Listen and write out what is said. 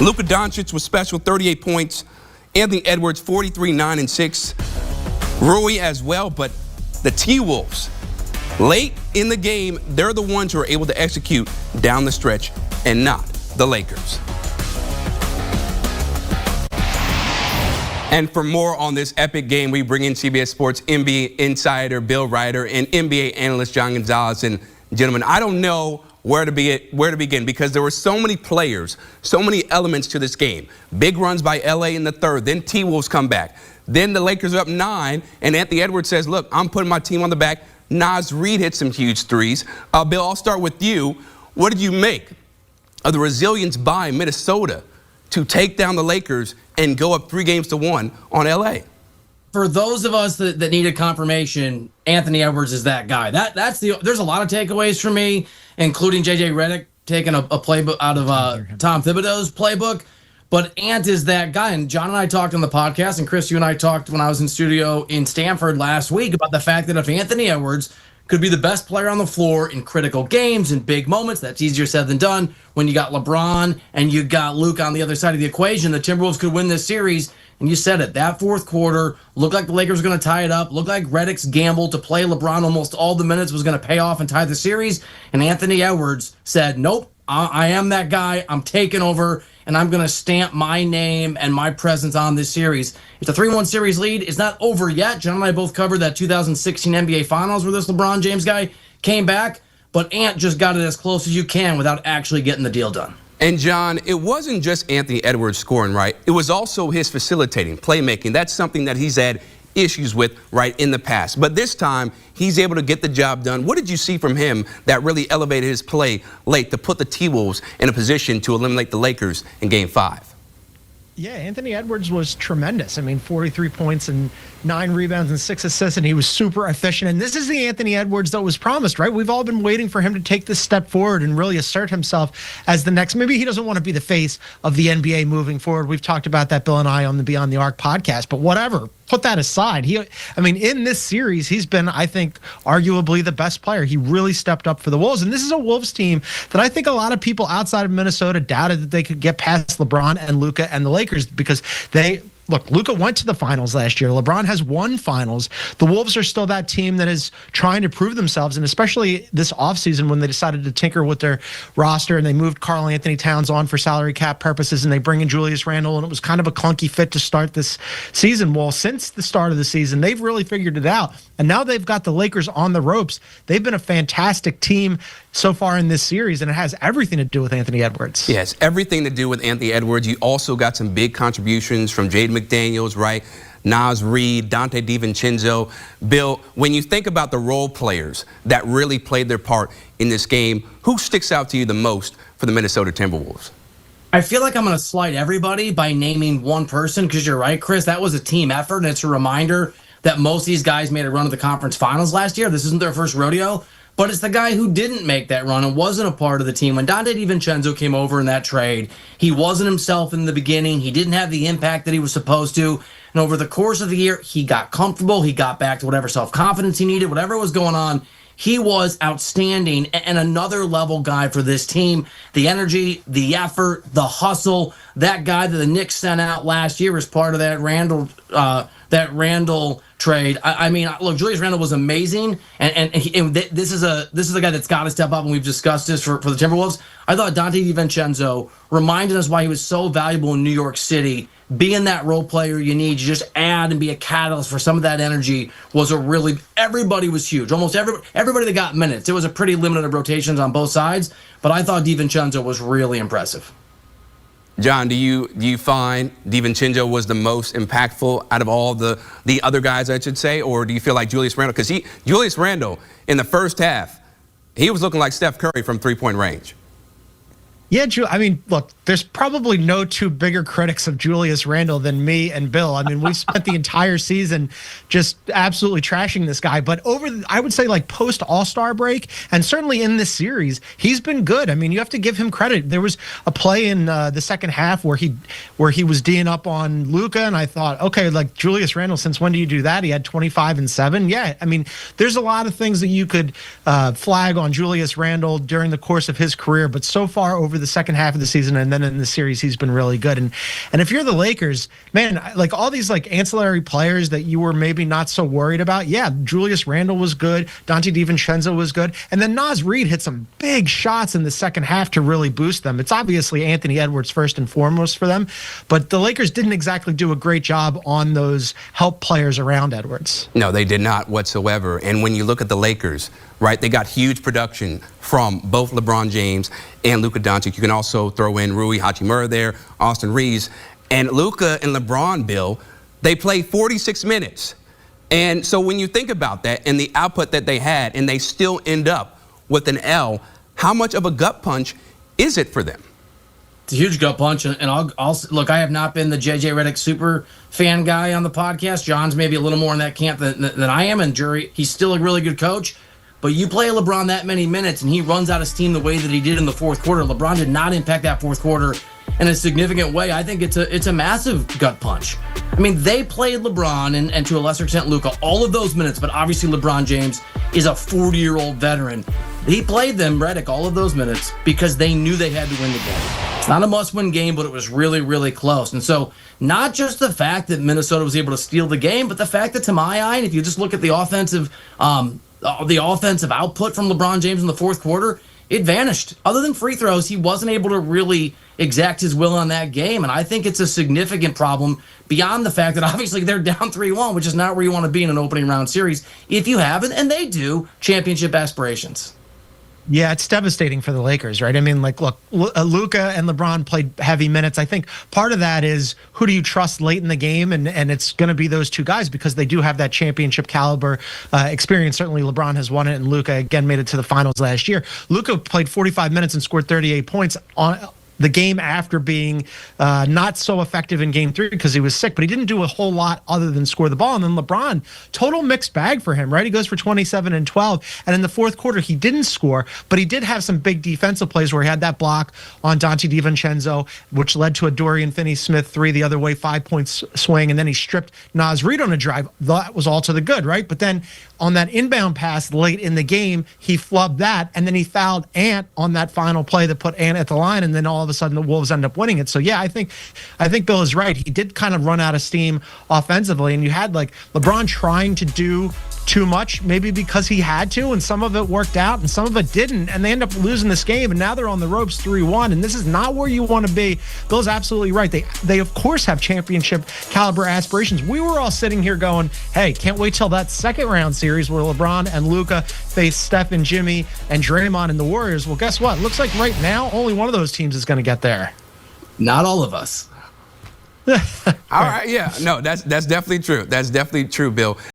Luka Doncic was special, 38 points. Anthony Edwards, 43, 9, and 6. Rui as well, but the T-Wolves, late in the game, they're the ones who are able to execute down the stretch and not the Lakers. And for more on this epic game, we bring in CBS Sports NBA insider Bill Ryder and NBA analyst John Gonzalez. And gentlemen, I don't know where to begin because there were so many players, so many elements to this game. Big runs by LA in the third, then T-Wolves come back. Then the Lakers are up 9, and Anthony Edwards says, look, I'm putting my team on the back. Naz Reid hit some huge threes. Bill, I'll start with you. What did you make of the resilience by Minnesota to take down the Lakers and go up 3-1 on LA? For those of us that needed confirmation, Anthony Edwards is that guy. There's a lot of takeaways for me, including JJ Redick taking a playbook out of Tom Thibodeau's playbook. But Ant is that guy. And John and I talked on the podcast, and Chris, you and I talked when I was in studio in Stanford last week about the fact that if Anthony Edwards could be the best player on the floor in critical games and big moments, that's easier said than done. When you got LeBron and you got Luke on the other side of the equation, the Timberwolves could win this series. And you said it, that fourth quarter looked like the Lakers were going to tie it up, looked like Redick's gamble to play LeBron almost all the minutes was going to pay off and tie the series. And Anthony Edwards said, nope, I am that guy. I'm taking over, and I'm going to stamp my name and my presence on this series. It's a 3-1 series lead. It's not over yet. John and I both covered that 2016 NBA Finals where this LeBron James guy came back, but Ant just got it as close as you can without actually getting the deal done. And John, it wasn't just Anthony Edwards scoring, right? It was also his facilitating, playmaking. That's something that he's had issues with right in the past. But this time, he's able to get the job done. What did you see from him that really elevated his play late to put the T-Wolves in a position to eliminate the Lakers in Game 5? Yeah, Anthony Edwards was tremendous. I mean, 43 points and 9 rebounds and 6 assists, and he was super efficient. And this is the Anthony Edwards that was promised, right? We've all been waiting for him to take this step forward and really assert himself as the next. Maybe he doesn't want to be the face of the NBA moving forward. We've talked about that, Bill and I, on the Beyond the Arc podcast. But whatever, put that aside. In this series, he's been, I think, arguably the best player. He really stepped up for the Wolves. And this is a Wolves team that I think a lot of people outside of Minnesota doubted that they could get past LeBron and Luka and the Lakers because Look, Luka went to the finals last year. LeBron has won finals. The Wolves are still that team that is trying to prove themselves, and especially this offseason when they decided to tinker with their roster and they moved Karl Anthony Towns on for salary cap purposes and they bring in Julius Randle, and it was kind of a clunky fit to start this season. Well, since the start of the season, they've really figured it out, and now they've got the Lakers on the ropes. They've been a fantastic team so far in this series, and it has everything to do with Anthony Edwards. Yes, everything to do with Anthony Edwards. You also got some big contributions from Jaden McDaniels, right? Naz Reid, Dante DiVincenzo. Bill, when you think about the role players that really played their part in this game, who sticks out to you the most for the Minnesota Timberwolves? I feel like I'm going to slight everybody by naming one person because you're right, Chris. That was a team effort, and it's a reminder that most of these guys made a run to the conference finals last year. This isn't their first rodeo. But it's the guy who didn't make that run and wasn't a part of the team. When Dante DiVincenzo came over in that trade, he wasn't himself in the beginning. He didn't have the impact that he was supposed to. And over the course of the year, he got comfortable. He got back to whatever self-confidence he needed, whatever was going on. He was outstanding and another level guy for this team. The energy, the effort, the hustle, that guy that the Knicks sent out last year as part of that Randle trade. I mean, look, Julius Randle was amazing, and this is a guy that's got to step up, and we've discussed this for the Timberwolves. I thought Dante DiVincenzo reminded us why he was so valuable in New York City. Being that role player you need, you just add and be a catalyst for some of that energy was everybody was huge. Almost everybody that got minutes. It was a pretty limited rotations on both sides, but I thought DiVincenzo was really impressive. John, do you find DiVincenzo was the most impactful out of all the other guys, I should say, or do you feel like Julius Randle? Because Julius Randle in the first half, he was looking like Steph Curry from three-point range. Yeah, I mean, look, there's probably no two bigger critics of Julius Randle than me and Bill. I mean, we spent the entire season just absolutely trashing this guy. But I would say, like, post All-Star break, and certainly in this series, he's been good. I mean, you have to give him credit. There was a play in the second half where he was D'ing up on Luka, and I thought, okay, like, Julius Randle, since when do you do that? He had 25 and 7. Yeah, I mean, there's a lot of things that you could flag on Julius Randle during the course of his career, but so far over over the second half of the season, and then in the series he's been really good. And if you're the Lakers, man, like all these like ancillary players that you were maybe not so worried about, yeah, Julius Randle was good, Dante DiVincenzo was good, and then Naz Reid hit some big shots in the second half to really boost them. It's obviously Anthony Edwards first and foremost for them, but the Lakers didn't exactly do a great job on those help players around Edwards. No, they did not whatsoever. And when you look at the Lakers, right, they got huge production from both LeBron James and Luka Doncic. You can also throw in Rui Hachimura there, Austin Reeves. And Luka and LeBron, Bill, they played 46 minutes. And so when you think about that and the output that they had, and they still end up with an L, how much of a gut punch is it for them? It's a huge gut punch, and I'll look. I have not been the JJ Redick super fan guy on the podcast. John's maybe a little more in that camp than I am, and Jury, he's still a really good coach. But you play LeBron that many minutes, and he runs out of steam the way that he did in the fourth quarter. LeBron did not impact that fourth quarter in a significant way. I think it's a massive gut punch. I mean, they played LeBron and to a lesser extent Luka all of those minutes, but obviously LeBron James is a 40-year-old veteran. He played them, Redick, all of those minutes because they knew they had to win the game. It's not a must-win game, but it was really, really close. And so not just the fact that Minnesota was able to steal the game, but the fact that, to my eye, and if you just look at the offensive output from LeBron James in the fourth quarter, it vanished. Other than free throws, he wasn't able to really exact his will on that game. And I think it's a significant problem beyond the fact that obviously they're down 3-1, which is not where you want to be in an opening round series if you haven't, and they do, championship aspirations. Yeah, it's devastating for the Lakers, right? I mean, like, look, Luka and LeBron played heavy minutes. I think part of that is who do you trust late in the game, and it's going to be those two guys because they do have that championship caliber experience. Certainly, LeBron has won it, and Luka again made it to the finals last year. Luka played 45 minutes and scored 38 points on the game after being not so effective in game 3 because he was sick, but he didn't do a whole lot other than score the ball. And then LeBron, total mixed bag for him, right? He goes for 27 and 12. And in the fourth quarter, he didn't score, but he did have some big defensive plays where he had that block on Dante DiVincenzo, which led to a Dorian Finney-Smith 3 the other way, 5-point swing. And then he stripped Naz Reid on a drive. That was all to the good, right? But then on that inbound pass late in the game, he flubbed that. And then he fouled Ant on that final play that put Ant at the line. And then all of a sudden the Wolves end up winning it. So yeah, I think Bill is right. He did kind of run out of steam offensively, and you had like LeBron trying to do too much, maybe because he had to, and some of it worked out and some of it didn't, and they end up losing this game, and now they're on the ropes 3-1, and this is not where you want to be. Bill's absolutely right. They of course have championship caliber aspirations. We were all sitting here going, hey, can't wait till that second round series where LeBron and Luka face Steph and Jimmy and Draymond and the Warriors. Well, guess what? Looks like right now only one of those teams is going to get there. Not all of us. All right, yeah, no, that's definitely true. That's definitely true, Bill.